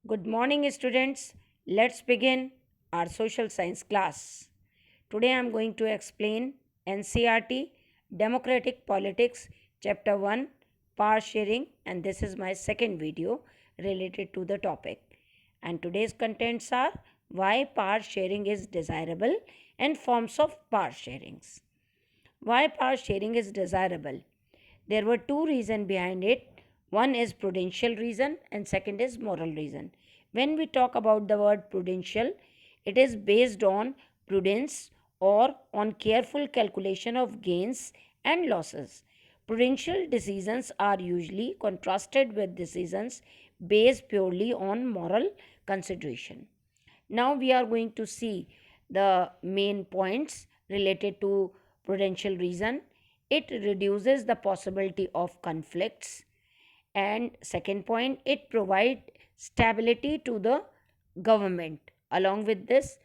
Good morning, students. Let's begin our social science class. Today I am going to explain NCRT Democratic Politics, Chapter 1, Power Sharing, and this is my second video related to the topic. And today's contents are why power sharing is desirable and forms of power sharings. Why power sharing is desirable? There were two reasons behind it. One is prudential reason and second is moral reason. When we talk about the word prudential, it is based on prudence or on careful calculation of gains and losses. Prudential decisions are usually contrasted with decisions based purely on moral consideration. Now we are going to see the main points related to prudential reason. It reduces the possibility of conflicts, and second point, it provides stability to the government. Along with this,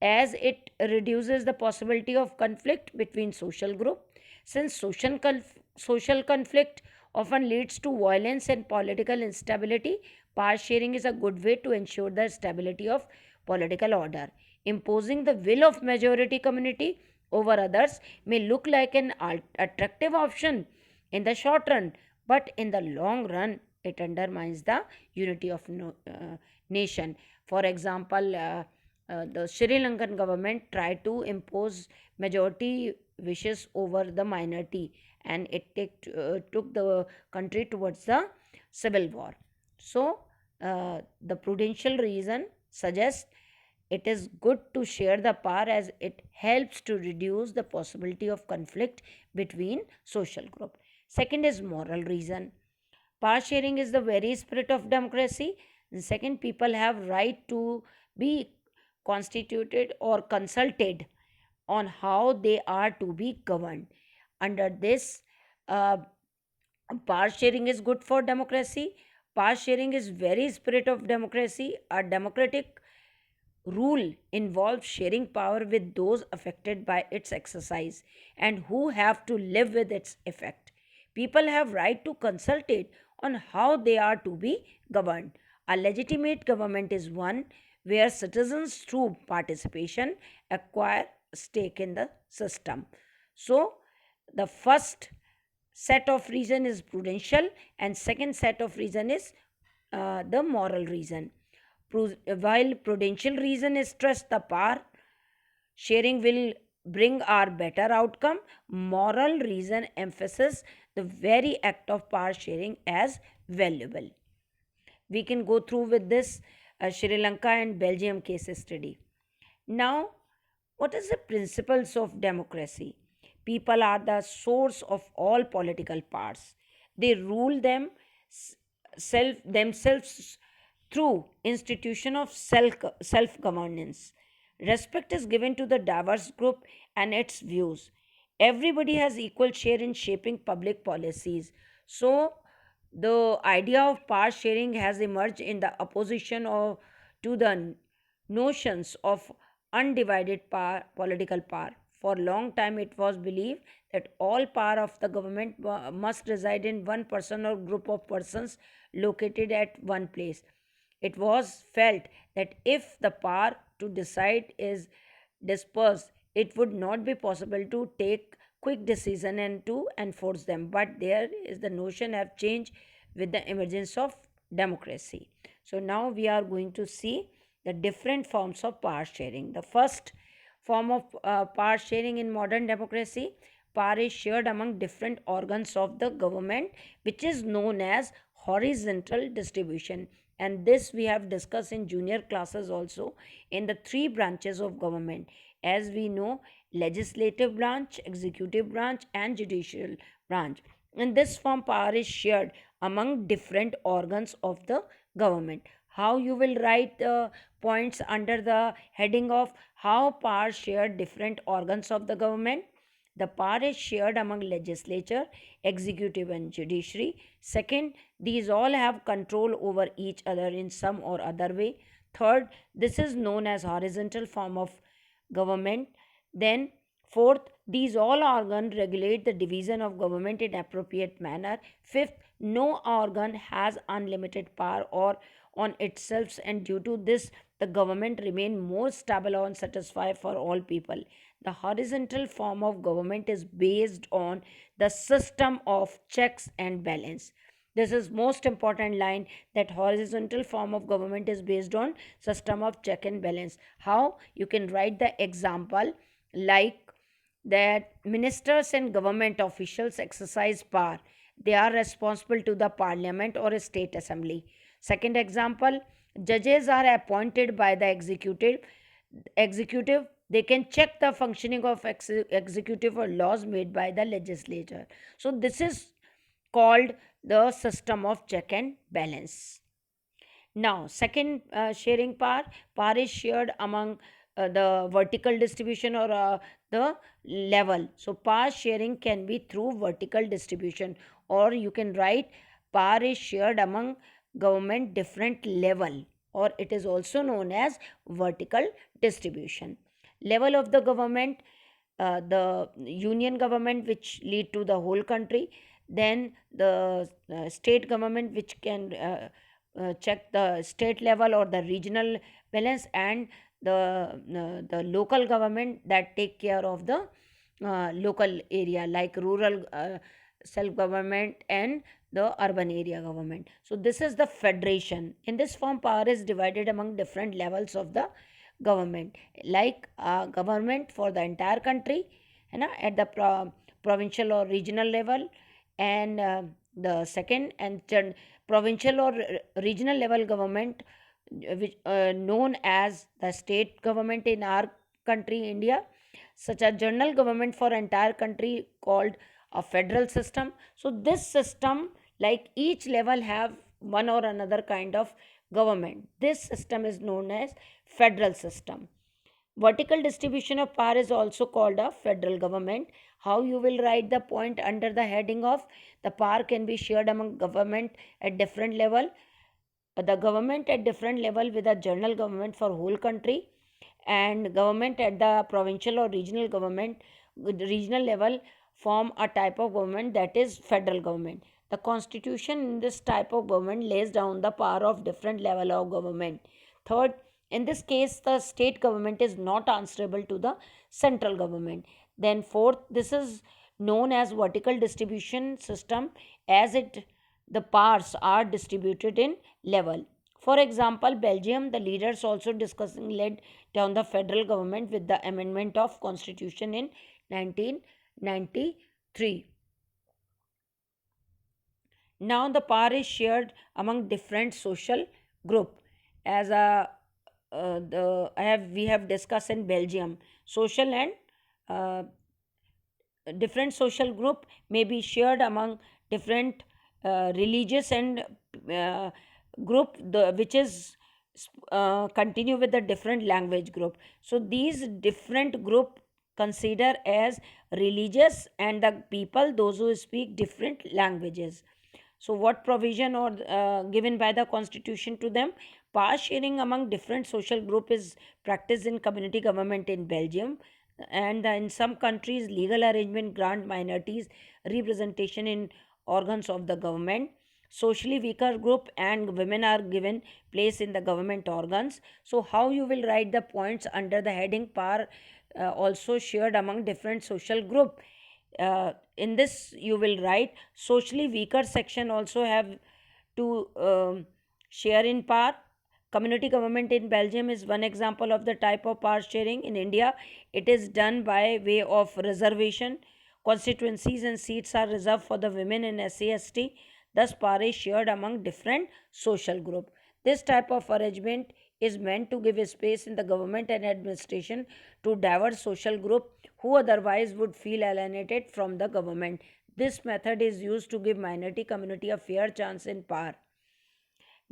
as it reduces the possibility of conflict between social group, since social conflict often leads to violence and political instability, power sharing is a good way to ensure the stability of political order. Imposing the will of majority community over others may look like an attractive option in the short run, but in the long run it undermines the unity of nation. For example, the Sri Lankan government tried to impose majority wishes over the minority, and took the country towards the civil war. So, the prudential reason suggests it is good to share the power as it helps to reduce the possibility of conflict between social groups. Second is moral reason. Power sharing is the very spirit of democracy. And second, people have right to be constituted or consulted on how they are to be governed. Under this, uh, power sharing is good for democracy. Power sharing is very spirit of democracy. A democratic rule involves sharing power with those affected by its exercise and who have to live with its effect. People have right to consult it on how they are to be governed. A legitimate government is one where citizens through participation acquire stake in the system. So the first set of reason is prudential and second set of reason is the moral reason. While prudential reason is trust the power sharing will bring our better outcome, moral reason emphasizes the very act of power sharing as valuable. We can go through with this Sri Lanka and Belgium case study. Now, what is the principles of democracy? People are the source of all political powers. They rule themselves through institution of self governance. Respect is given to the diverse group and its views. Everybody has equal share in shaping public policies. So the idea of power sharing has emerged in the opposition to the notions of undivided power, political power. For a long time, it was believed that all power of the government must reside in one person or group of persons located at one place. It was felt that if the power to decide is dispersed, it would not be possible to take quick decision and to enforce them. But there is the notion have changed with the emergence of democracy. So now we are going to see the different forms of power sharing. The first form of power sharing in modern democracy, power is shared among different organs of the government, which is known as horizontal distribution. And this we have discussed in junior classes also, in the three branches of government. As we know, legislative branch, executive branch, and judicial branch. In this form, power is shared among different organs of the government. How you will write the points under the heading of how power shared different organs of the government? The power is shared among legislature, executive, and judiciary. Second, these all have control over each other in some or other way. Third, this is known as horizontal form of government. Then, fourth, these all organs regulate the division of government in appropriate manner. Fifth, No organ has unlimited power or on itself, and due to this, the government remain more stable and satisfied for all people. The horizontal form of government is based on the system of checks and balance. This is most important line, that horizontal form of government is based on system of check and balance. How? You can write the example like that ministers and government officials exercise power. They are responsible to the parliament or a state assembly. Second example, judges are appointed by the executive. They can check the functioning of executive or laws made by the legislature. So this is called the system of check and balance. Now, second, sharing power. Power is shared among the vertical distribution or the level. So, power sharing can be through vertical distribution, or you can write power is shared among government different level, or it is also known as vertical distribution. Level of the government, the union government, which lead to the whole country, then the state government, which can check the state level or the regional balance, and the local government that take care of the local area, like rural self government and the urban area government. So this is the federation. In this form, power is divided among different levels of the government, like government for the entire country, at the provincial or regional level, and the second and provincial or regional level government, which known as the state government in our country India, such as general government for entire country called a federal system. So this system, like each level have one or another kind of government, this system is known as federal system. Vertical distribution of power is also called a federal government. How you will write the point under the heading of the power can be shared among government at different level. The government at different level with a general government for whole country, and government at the provincial or regional government regional level form a type of government, that is federal government. The constitution in this type of government lays down the power of different level of government. Third, in this case, the state government is not answerable to the central government. Then fourth, this is known as vertical distribution system, as it the powers are distributed in level. For example, Belgium, the leaders also discussing laid down the federal government with the amendment of constitution in 1993. Now the power is shared among different social group. As a the I have we have discussed in Belgium, social and uh, different social group may be shared among different religious and uh, group, which is continue with the different language group. So these different group consider as religious, and the people those who speak different languages. So what provision or given by the constitution to them? Power sharing among different social group is practiced in community government in Belgium, and in some countries legal arrangement grant minorities representation in organs of the government. Socially weaker group and women are given place in the government organs. So how you will write the points under the heading power also shared among different social group? In this you will write socially weaker section also have to share in power. Community government in Belgium is one example of the type of power sharing. In India, it is done by way of reservation. Constituencies and seats are reserved for the women and SC/ST. Thus, power is shared among different social group. This type of arrangement is meant to give space in the government and administration to diverse social group who otherwise would feel alienated from the government. This method is used to give minority community a fair chance in power.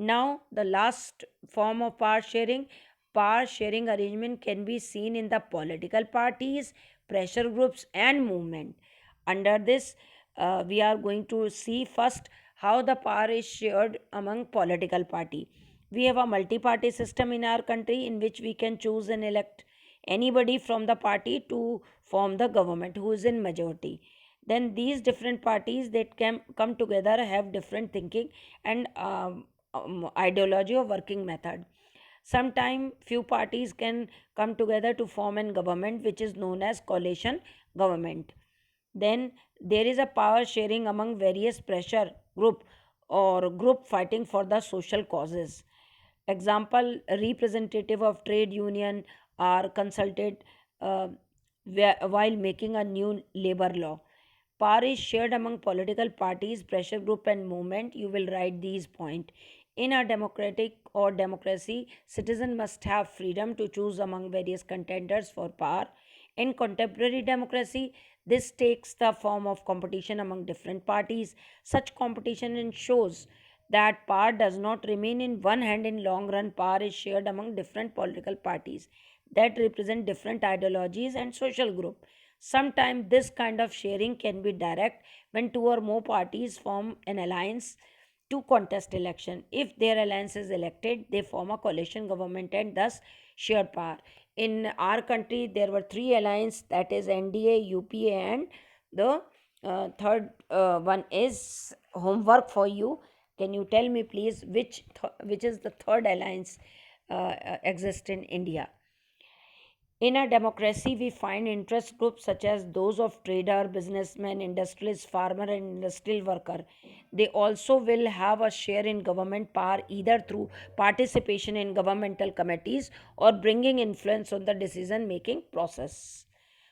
Now, the last form of power sharing arrangement can be seen in the political parties, pressure groups, and movement. Under this, we are going to see first how the power is shared among political party. We have a multi-party system in our country in which we can choose and elect anybody from the party to form the government who is in majority. then these different parties that can come together have different thinking and ideology or working method. Sometime few parties can come together to form an government which is known as coalition government. Then there is a power sharing among various pressure group or group fighting for the social causes. Example, a representative of trade union are consulted uh, while making a new labor law. Power is shared among political parties, pressure group, and movement. You will write these points. In a democratic or democracy, citizen must have freedom to choose among various contenders for power. In contemporary democracy, this takes the form of competition among different parties. Such competition ensures that power does not remain in one hand. In long run, power is shared among different political parties that represent different ideologies and social group. Sometimes this kind of sharing can be direct when two or more parties form an alliance to contest election. If their alliance is elected, they form a coalition government and thus share power. In our country, there were three alliances, that is NDA, UPA, and the third one is homework for you. Can you tell me, please, which is the third alliance exist in India? In a democracy, we find interest groups such as those of trader, businessmen, industrialist, farmer, and industrial worker. They also will have a share in government power either through participation in governmental committees or bringing influence on the decision making process.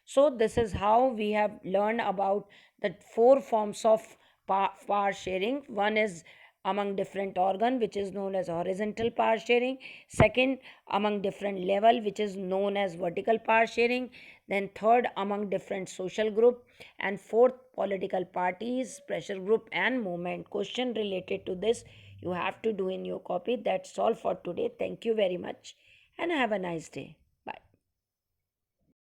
So, this is how we have learned about the four forms of power sharing. One is among different organ, which is known as horizontal power sharing. Second, among different level, which is known as vertical power sharing. Then third, among different social group. And fourth, political parties, pressure group, and movement. Question related to this you have to do in your copy. That's all for today. Thank you very much and have a nice day.